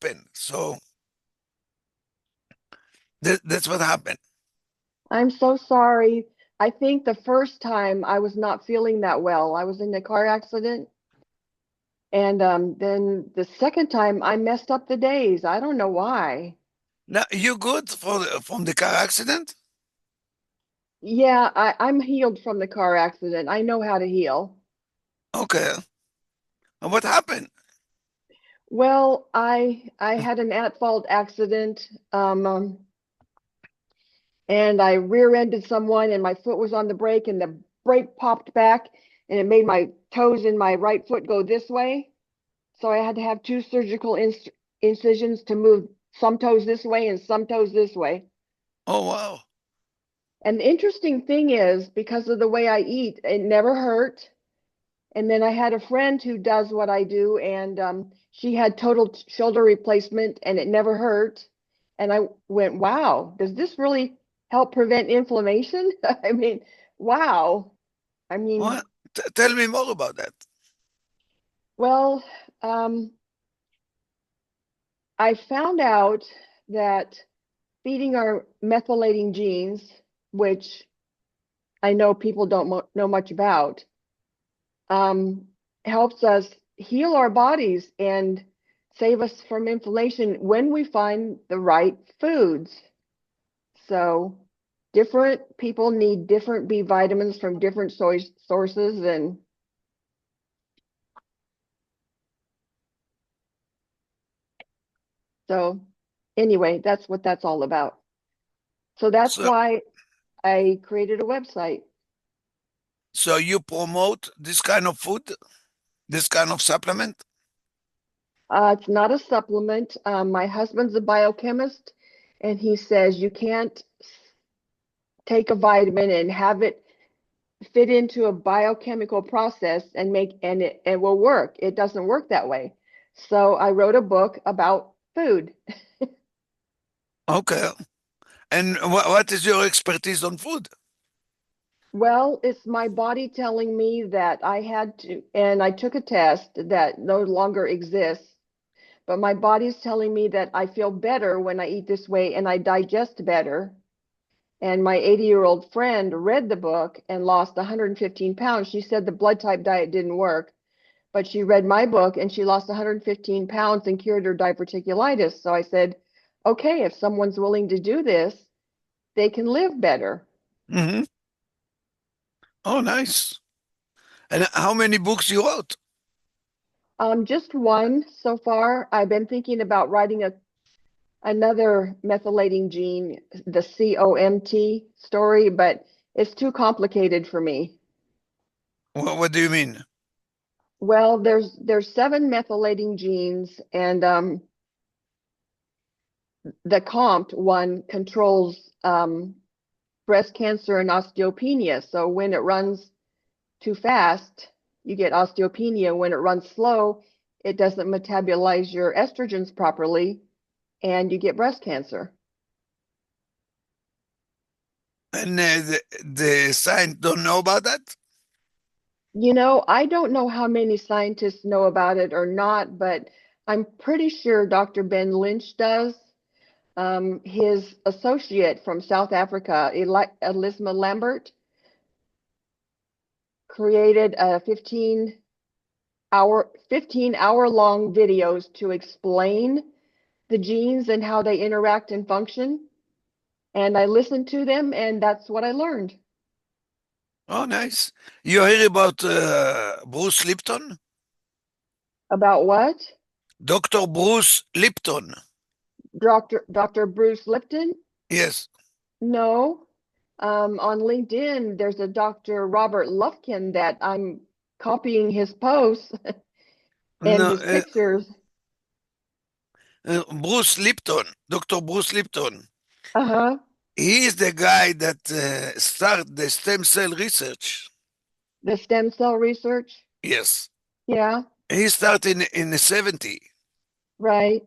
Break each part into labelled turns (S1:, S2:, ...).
S1: happened. So that's what happened.
S2: I'm so sorry. I think the first time I was not feeling that well. I was in a car accident, and then the second time I messed up the days. I don't know why.
S1: Now, you good from the car accident?
S2: Yeah, I'm healed from the car accident. I know how to heal.
S1: Okay. And what happened?
S2: Well, I had an at-fault accident, and I rear-ended someone, and my foot was on the brake, and the brake popped back, and it made my toes in my right foot go this way. So I had to have two surgical incisions to move some toes this way and some toes this way.
S1: Oh, wow.
S2: And the interesting thing is, because of the way I eat, it never hurt. And then I had a friend who does what I do, and she had total shoulder replacement, and it never hurt. And I went, wow, does this really help prevent inflammation? I mean, wow. I mean,
S1: What? Tell me more about that.
S2: well, um, I found out that feeding our methylating genes, which I know people don't know much about, um, helps us heal our bodies and save us from inflammation when we find the right foods. So, different people need different B vitamins from different sources. And so, anyway, that's what that's all about. So, that's
S1: So,
S2: why I created a website.
S1: so you promote this kind of food, this kind of supplement?
S2: It's not a supplement. My husband's a biochemist, and he says you can't take a vitamin and have it fit into a biochemical process and it will work. It doesn't work that way. So I wrote a book about food.
S1: Okay. And what is your expertise on food?
S2: Well, it's my body telling me that I had to, and I took a test that no longer exists, but my body's telling me that I feel better when I eat this way and I digest better. And my 80-year-old friend read the book and lost 115 pounds. She said the blood type diet didn't work, but she read my book and she lost 115 pounds and cured her diverticulitis. So I said, okay, if someone's willing to do this, they can live better.
S1: Hmm. Oh, nice. And how many books you wrote?
S2: Just one so far. I've been thinking about writing another methylating gene, the COMT story, but it's too complicated for me.
S1: What do you mean?
S2: Well, there's seven methylating genes, and the COMT one controls breast cancer and osteopenia. So when it runs too fast, you get osteopenia. When it runs slow, it doesn't metabolize your estrogens properly, and you get breast cancer.
S1: And the science don't know about that?
S2: I don't know how many scientists know about it or not, but I'm pretty sure Dr. Ben Lynch does. His associate from South Africa, Elisma Lambert, created a 15-hour long videos to explain the genes and how they interact and function. And I listened to them, and that's what I learned.
S1: Oh, nice. You hear about Bruce Lipton?
S2: About what?
S1: Dr. Bruce Lipton.
S2: Dr. Bruce Lipton?
S1: Yes.
S2: No. On LinkedIn, there's a Dr. Robert Lufkin that I'm copying his posts and
S1: No,
S2: his pictures.
S1: Bruce Lipton, Dr. Bruce Lipton.
S2: Uh-huh.
S1: He is the guy that started the stem cell research.
S2: The stem cell research.
S1: Yes.
S2: Yeah,
S1: He started in the 70s.
S2: right.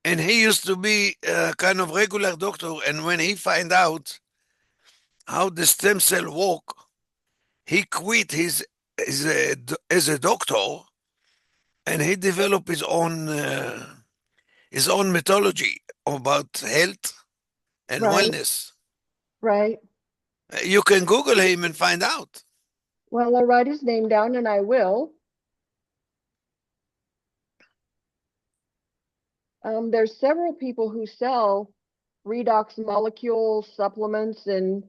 S1: And he used to be a kind of regular doctor. And when he find out how the stem cell work, he quit as a doctor and he developed his own his own mythology about health and
S2: Right,
S1: wellness.
S2: right.
S1: You can Google him and find out.
S2: Well, I'll write his name down and I will. There's several people who sell redox molecule supplements, and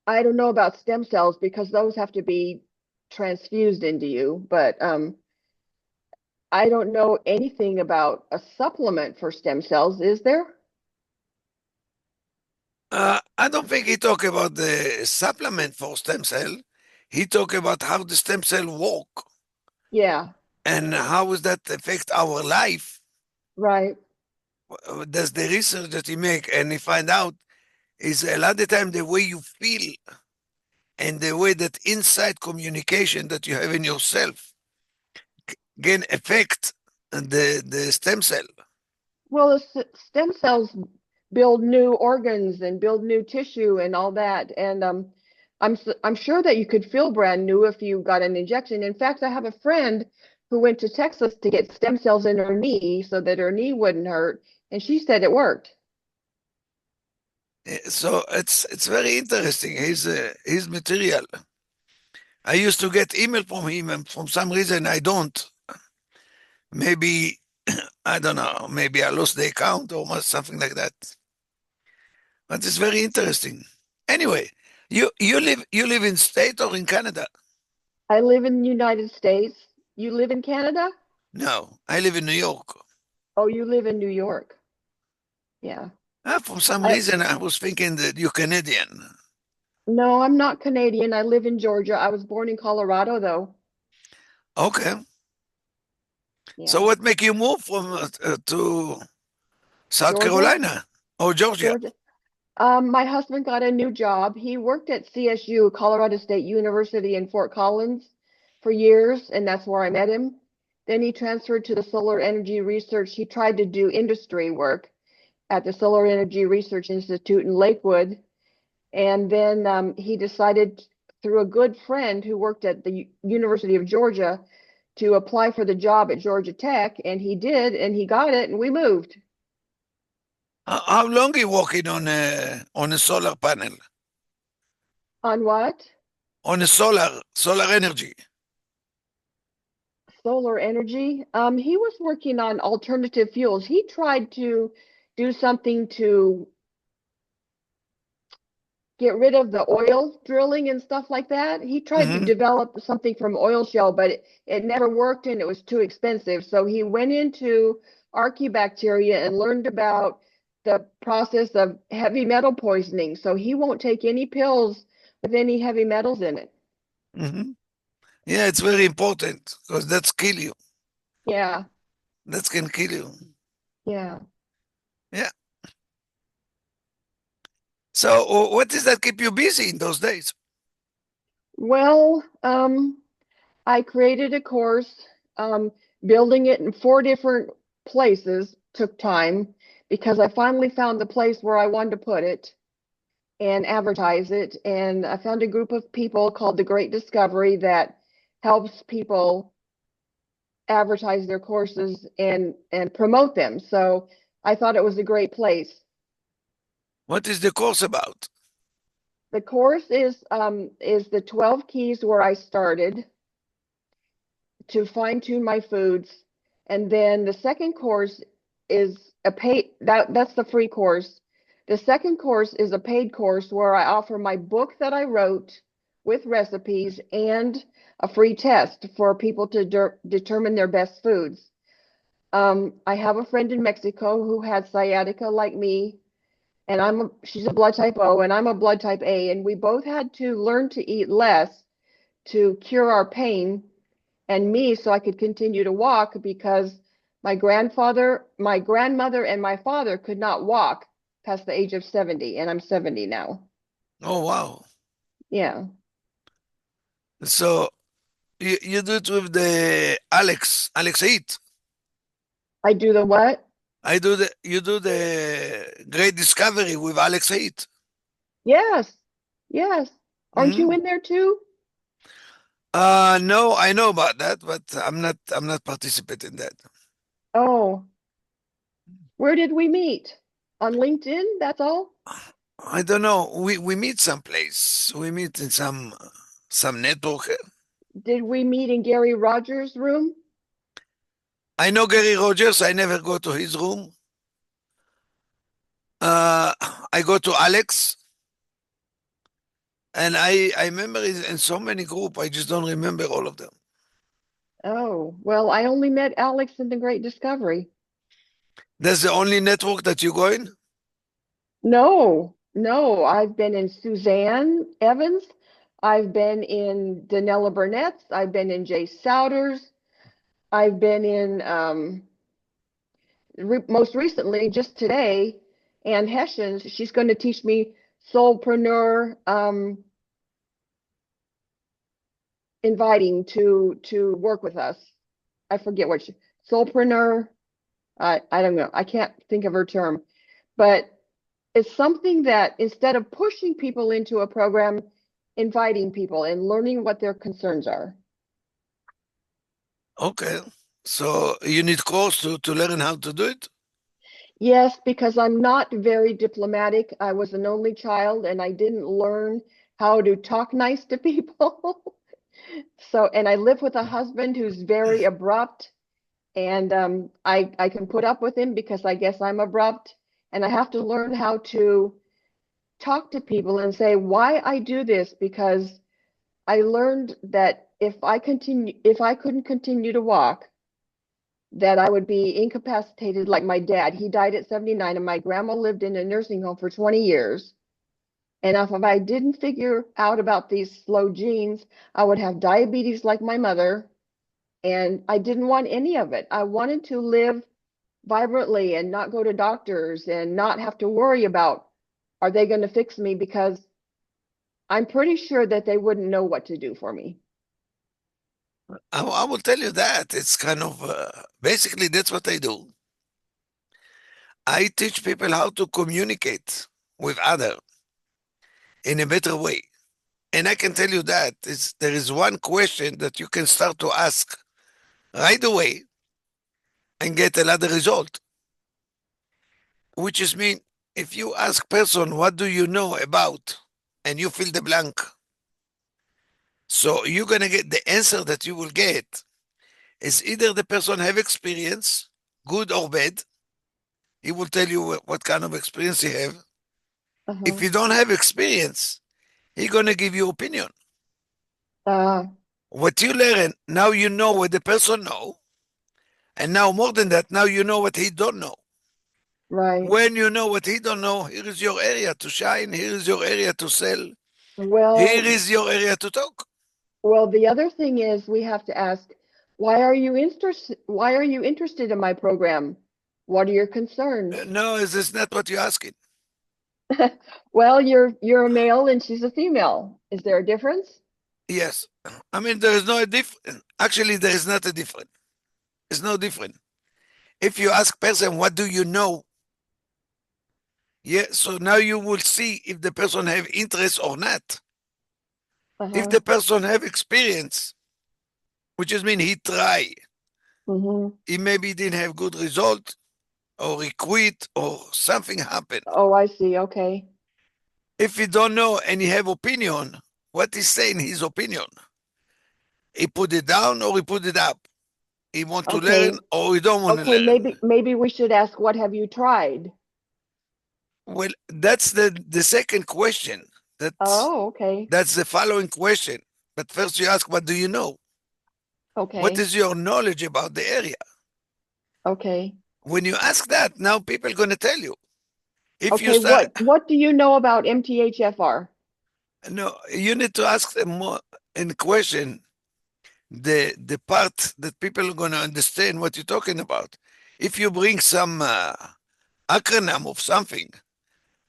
S2: I don't know about stem cells because those have to be transfused into you, but I don't know anything about a supplement for stem cells, is there?
S1: I don't think he talk about the supplement for stem cell. He talk about how the stem cell work
S2: Yeah,
S1: and how does that affect our life.
S2: right.
S1: That's the research that he make, and he find out is a lot of the time the way you feel and the way that inside communication that you have in yourself can affect the stem cell.
S2: Well, the stem cells build new organs and build new tissue and all that. And I'm sure that you could feel brand new if you got an injection. In fact, I have a friend who went to Texas to get stem cells in her knee so that her knee wouldn't hurt, and she said it worked.
S1: So it's very interesting. His material. I used to get email from him, and for some reason I don't. Maybe I don't know. Maybe I lost the account or something like that. But it's very interesting. Anyway, you live in state or in Canada?
S2: I live in the United States. You live in Canada?
S1: No, I live in New York.
S2: Oh, you live in New York. Yeah.
S1: For some
S2: I
S1: reason I was thinking that you're Canadian.
S2: No, I'm not Canadian. I live in Georgia. I was born in Colorado though.
S1: Okay. So
S2: Yeah.
S1: what make you move from to South
S2: Georgia?
S1: Carolina or Georgia?
S2: Georgia. My husband got a new job. He worked at CSU, Colorado State University in Fort Collins for years, and that's where I met him. Then he transferred to the solar energy research. He tried to do industry work at the Solar Energy Research Institute in Lakewood. And then he decided through a good friend who worked at the University of Georgia to apply for the job at Georgia Tech, and he did, and he got it, and we moved.
S1: How long you working on a solar panel?
S2: On what?
S1: On a solar energy?
S2: Solar energy. He was working on alternative fuels. He tried to do something to get rid of the oil drilling and stuff like that. He tried to
S1: Hmm.
S2: develop something from oil shale, but it never worked and it was too expensive. So he went into archaebacteria and learned about the process of heavy metal poisoning. So he won't take any pills with any heavy metals in it.
S1: Hmm. Yeah, it's very important because that's kill you.
S2: Yeah,
S1: That can kill you.
S2: yeah.
S1: Yeah. So what does that keep you busy in those days?
S2: Well, I created a course. Building it in 4 different places took time because I finally found the place where I wanted to put it and advertise it. And I found a group of people called the Great Discovery that helps people advertise their courses and promote them. So I thought it was a great place.
S1: What is the course about?
S2: The course is the 12 keys where I started to fine tune my foods. And then the second course is a paid that's the free course. The second course is a paid course where I offer my book that I wrote with recipes and a free test for people to determine their best foods. I have a friend in Mexico who had sciatica like me, and she's a blood type O and I'm a blood type A, and we both had to learn to eat less to cure our pain and me so I could continue to walk because my grandmother, and my father could not walk past the age of 70, and I'm 70 now.
S1: Oh, wow.
S2: Yeah.
S1: So you do it with the Alex Eat.
S2: I do the what?
S1: You do the Great Discovery with Alex Eat.
S2: Yes. Yes. Aren't you
S1: Hmm.
S2: in there too?
S1: No, I know about that, but I'm not participating in that.
S2: Oh. Where did we meet? On LinkedIn, that's all?
S1: I don't know. We meet someplace. We meet in some network.
S2: Did we meet in Gary Rogers' room?
S1: I know Gary Rogers. I never go to his room. Uh, I go to Alex, and I remember in so many group. I just don't remember all of them.
S2: Oh, well, I only met Alex in the Great Discovery.
S1: That's the only network that you go in.
S2: No, no, I've been in Suzanne Evans. I've been in Danella Burnett's. I've been in Jay Souders. I've been in, re most recently, just today, Ann Hessians. She's going to teach me soulpreneur, inviting to work with us. I forget what she, soulpreneur. I don't know. I can't think of her term, but it's something that instead of pushing people into a program, inviting people and learning what their concerns are.
S1: Okay. So you need course to learn how to do it.
S2: Yes, because I'm not very diplomatic. I was an only child and I didn't learn how to talk nice to people. So, and I live with a husband who's very abrupt, and I can put up with him because I guess I'm abrupt, and I have to learn how to talk to people and say why I do this because I learned that if I couldn't continue to walk, that I would be incapacitated like my dad. He died at 79, and my grandma lived in a nursing home for 20 years. And if I didn't figure out about these slow genes, I would have diabetes like my mother. And I didn't want any of it. I wanted to live vibrantly and not go to doctors and not have to worry about, are they going to fix me? Because I'm pretty sure that they wouldn't know what to do for me.
S1: I will tell you that it's kind of basically that's what I do. I teach people how to communicate with other in a better way. And I can tell you that there is one question that you can start to ask right away and get another result, which is mean if you ask person, what do you know about? And you fill the blank. So you're going to get the answer that you will get is either the person have experience, good or bad. He will tell you what kind of experience he have. If
S2: Uh-huh.
S1: you don't have experience, he going to give you opinion.
S2: Uh,
S1: What you learn, now you know what the person know. And now more than that, now you know what he don't know.
S2: right.
S1: When you know what he don't know, here is your area to shine. Here is your area to sell. Here
S2: Well,
S1: is your area to talk.
S2: well, the other thing is we have to ask, why are you interested in my program? What are your concerns?
S1: No, this is not what you're asking.
S2: Well, you're a male and she's a female. Is there a difference?
S1: Yes. I mean, there is no difference. Actually, there is not a difference. It's no different. If you ask person, what do you know? Yeah, so now you will see if the person have interest or not. If
S2: Uh-huh.
S1: the person have experience, which is mean he try,
S2: Mm-hmm.
S1: he maybe didn't have good result, or he quit, or something happened.
S2: Oh, I see. Okay.
S1: If he don't know and he have opinion, what he's saying his opinion. He put it down or he put it up. He want to learn
S2: Okay.
S1: or he don't want to
S2: Okay,
S1: learn.
S2: maybe we should ask, what have you tried?
S1: Well, that's the second question. That's
S2: Oh, okay.
S1: that's the following question. But first you ask, what do you know? What
S2: Okay.
S1: is your knowledge about the area?
S2: Okay.
S1: When you ask that, now people are going to tell you. If you
S2: Okay,
S1: start,
S2: what do you know about MTHFR?
S1: no, you need to ask them more in question the part that people are going to understand what you're talking about. If you bring some acronym of something,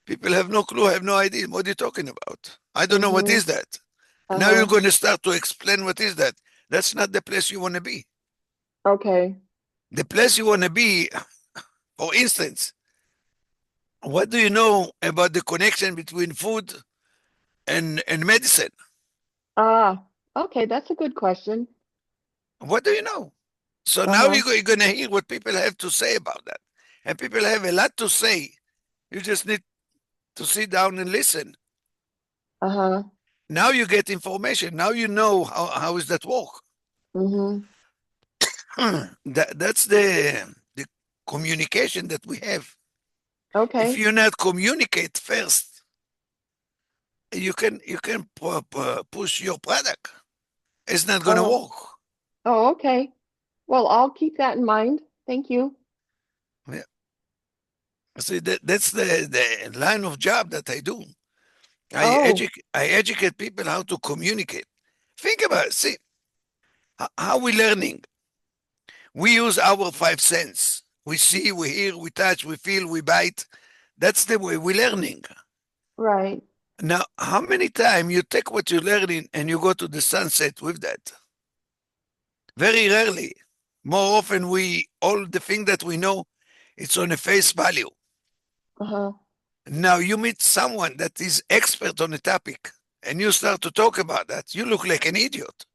S1: people have no clue, have no idea what you're talking about. I don't know what
S2: Mm-hmm.
S1: is that. And now you're
S2: Uh-huh.
S1: going to start to explain what is that. That's not the place you want to be.
S2: Okay.
S1: The place you want to be, for instance, what do you know about the connection between food and medicine?
S2: Ah, okay, that's a good question.
S1: What do you know? So now
S2: Uh-huh.
S1: you're going to hear what people have to say about that. and people have a lot to say. You just need to sit down and listen.
S2: Uh-huh.
S1: Now you get information. Now you know how is that work.
S2: Mm-hmm.
S1: That's the communication that we have. If
S2: Okay.
S1: you not communicate first, you can push your product. It's not gonna
S2: Oh,
S1: work.
S2: oh, okay. Well, I'll keep that in mind. Thank you.
S1: Yeah. See, that's the line of job that I do.
S2: Oh,
S1: I educate people how to communicate. Think about it. See, how we learning. We use our five sense. We see, we hear, we touch, we feel, we bite. That's the way we're learning.
S2: right.
S1: Now, how many times you take what you're learning and you go to the sunset with that? Very rarely. More often, all the thing that we know, it's on a face value.
S2: Uh-huh.
S1: Now you meet someone that is expert on a topic and you start to talk about that. You look like an idiot.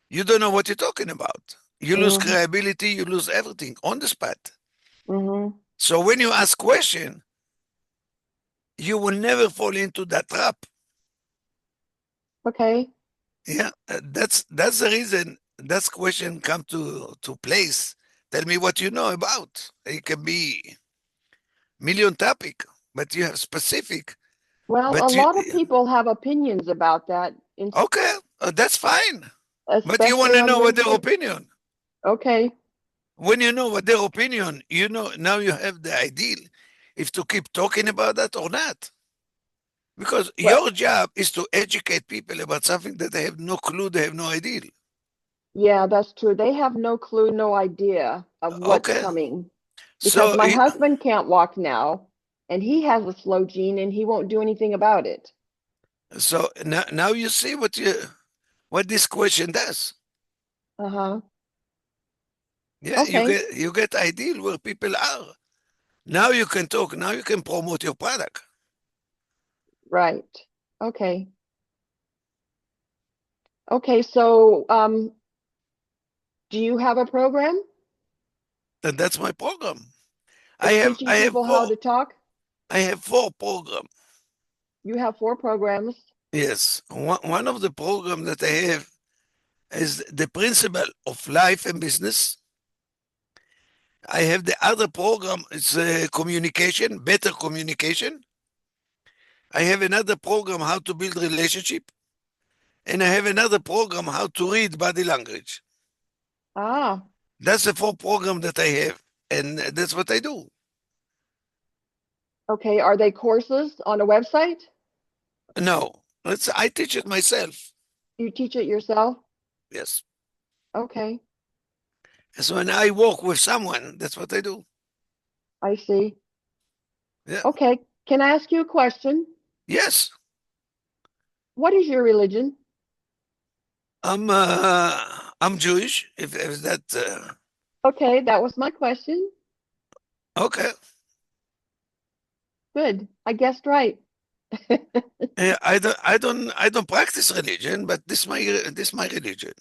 S1: You don't know what you're talking about. You lose
S2: Mm-hmm.
S1: credibility, you lose everything on the spot.
S2: Mm-hmm.
S1: So when you ask question, you will never fall into that trap.
S2: Okay.
S1: Yeah, that's the reason that question come to place. Tell me what you know about. It can be million topic, but you have specific.
S2: Well, a
S1: But you
S2: lot of people have opinions about that,
S1: okay, that's fine. But you want
S2: especially
S1: to
S2: on
S1: know what their
S2: LinkedIn.
S1: opinion.
S2: Okay.
S1: When you know what their opinion, you know now you have the ideal if to keep talking about that or not. Because
S2: Well,
S1: your job is to educate people about something that they have no clue, they have no idea.
S2: yeah, that's true. They have no clue, no idea of what's
S1: Okay,
S2: coming because
S1: so
S2: my husband can't walk now and he has a slow gene and he won't do anything about it.
S1: now you see what this question does.
S2: Uh-huh.
S1: Yeah,
S2: Okay.
S1: you get ideal where people are. Now you can talk. Now you can promote your product.
S2: Right. Okay. Okay, so do you have a program?
S1: And that's my program.
S2: It's teaching people how to talk?
S1: I have four programs.
S2: You have four programs.
S1: Yes, one of the programs that I have is the principle of life and business. I have the other program, it's communication, better communication. I have another program, how to build relationship. And I have another program, how to read body language.
S2: Ah,
S1: That's the four program that I have. And that's what I do.
S2: okay. Are they courses on a website?
S1: No, I teach it myself.
S2: You teach it yourself?
S1: Yes.
S2: Okay,
S1: So when I work with someone, that's what I do.
S2: I see.
S1: Yeah.
S2: Okay, can I ask you a question?
S1: Yes.
S2: What is your religion?
S1: I'm Jewish. If that
S2: Okay, that was my question.
S1: okay.
S2: Good. I guessed right.
S1: I don't practice religion, but this my religion.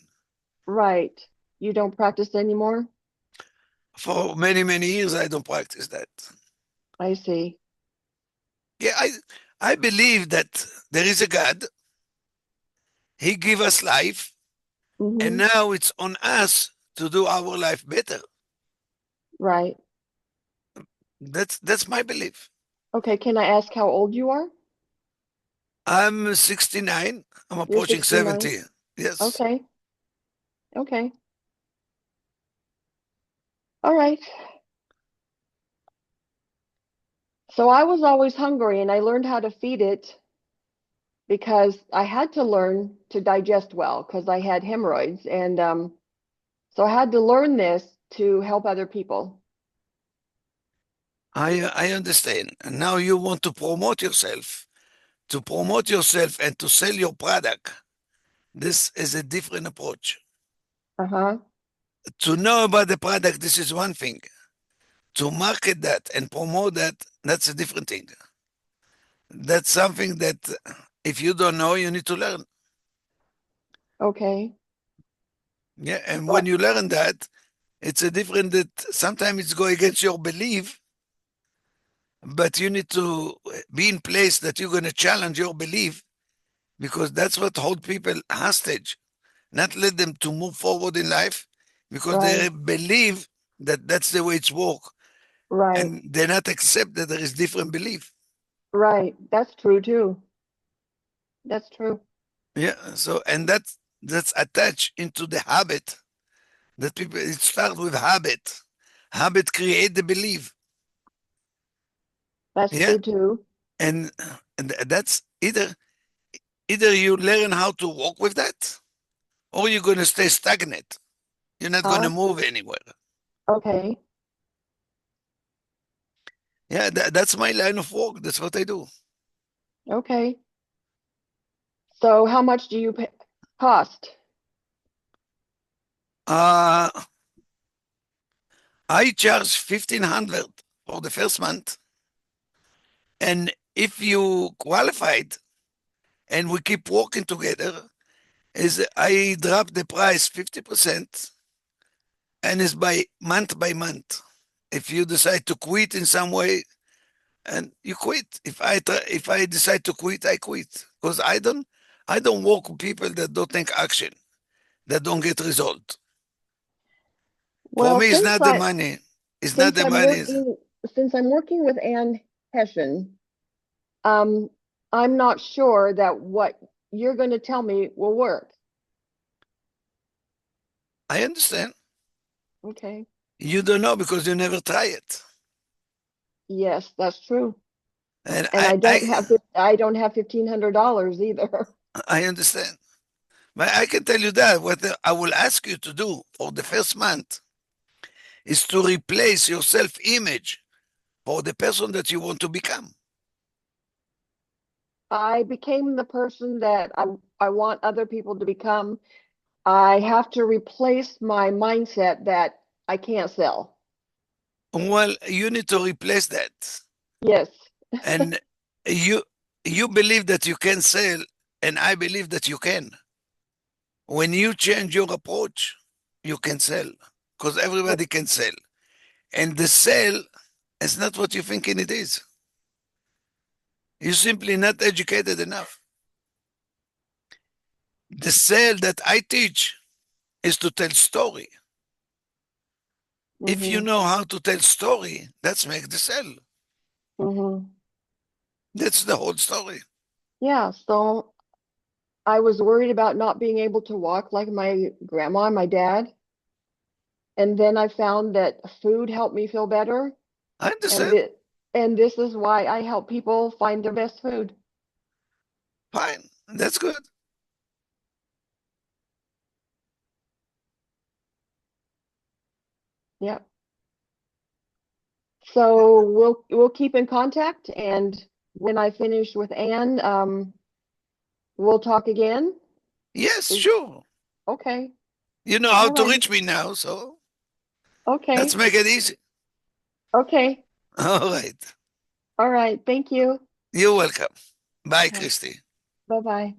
S2: Right. You don't practice anymore?
S1: For many years, I don't practice that.
S2: I see.
S1: Yeah, I believe that there is a God. He give us life, and
S2: Mm-hmm.
S1: now it's on us to do our life better.
S2: Right.
S1: That's my belief.
S2: Okay, can I ask how old you are?
S1: I'm 69. I'm
S2: You're
S1: approaching
S2: 69.
S1: 70. Yes.
S2: Okay. Okay. All right. So I was always hungry and I learned how to feed it because I had to learn to digest well because I had hemorrhoids. And so I had to learn this to help other people.
S1: I understand. And now you want to promote yourself. To promote yourself and to sell your product. This is a different approach.
S2: Uh-huh.
S1: To know about the product, this is one thing. To market that and promote that, that's a different thing. That's something that if you don't know, you need to learn.
S2: Okay.
S1: Yeah, and when
S2: But
S1: you learn that, it's a different that sometimes it's go against your belief, but you need to be in place that you're going to challenge your belief, because that's what hold people hostage, not let them to move forward in life, because they
S2: Right.
S1: believe that that's the way it's work,
S2: Right.
S1: and they not accept that there is different belief.
S2: Right. That's true too. That's true.
S1: Yeah. So, and that's attached into the habit that people, it starts with habit. Habit create the belief.
S2: That's
S1: Yeah.
S2: true too.
S1: And, and that's either you learn how to walk with that, or you're going to stay stagnant. You're not going to
S2: Huh?
S1: move anywhere.
S2: Okay.
S1: Yeah, that's my line of work. That's what I do.
S2: Okay. So how much do you pay cost?
S1: Uh, I charge 1,500 for the first month. And if you qualified and we keep working together, is I drop the price 50%, and it's by month. If you decide to quit in some way, and you quit. If I decide to quit, I quit. Because I don't work with people that don't take action, that don't get result. For
S2: Well,
S1: me, it's not the money. It's not
S2: since
S1: the
S2: I'm
S1: money.
S2: working since I'm working with Ann Hessian, um, I'm not sure that what you're going to tell me will work.
S1: I understand.
S2: Okay.
S1: You don't know because you never try it.
S2: Yes, that's true.
S1: And
S2: And I don't have $1,500 either.
S1: I understand. But I can tell you that what I will ask you to do for the first month is to replace your self-image for the person that you want to become.
S2: I became the person that I want other people to become. I have to replace my mindset that I can't sell.
S1: Well, you need to replace that.
S2: Yes.
S1: And you you believe that you can sell, and I believe that you can. When you change your approach, you can sell, because everybody can sell. And the sell is not what you're thinking it is. You're simply not educated enough. The sell that I teach is to tell story. If you
S2: Hmm.
S1: know how to tell story, that's make the sell.
S2: Hmm.
S1: That's the whole story.
S2: Yeah, so I was worried about not being able to walk like my grandma and my dad. And then I found that food helped me feel better.
S1: I
S2: And
S1: understand.
S2: it, and this is why I help people find their best food.
S1: Fine. That's good.
S2: Yeah. So we'll keep in contact, and when I finish with Anne, we'll talk again.
S1: Yes,
S2: Is
S1: sure.
S2: okay.
S1: You know how
S2: All
S1: to
S2: righty.
S1: reach me now, so let's
S2: Okay.
S1: make it easy.
S2: Okay.
S1: All right.
S2: All right. Thank you.
S1: You're welcome. Bye,
S2: Okay.
S1: Christy.
S2: Bye-bye.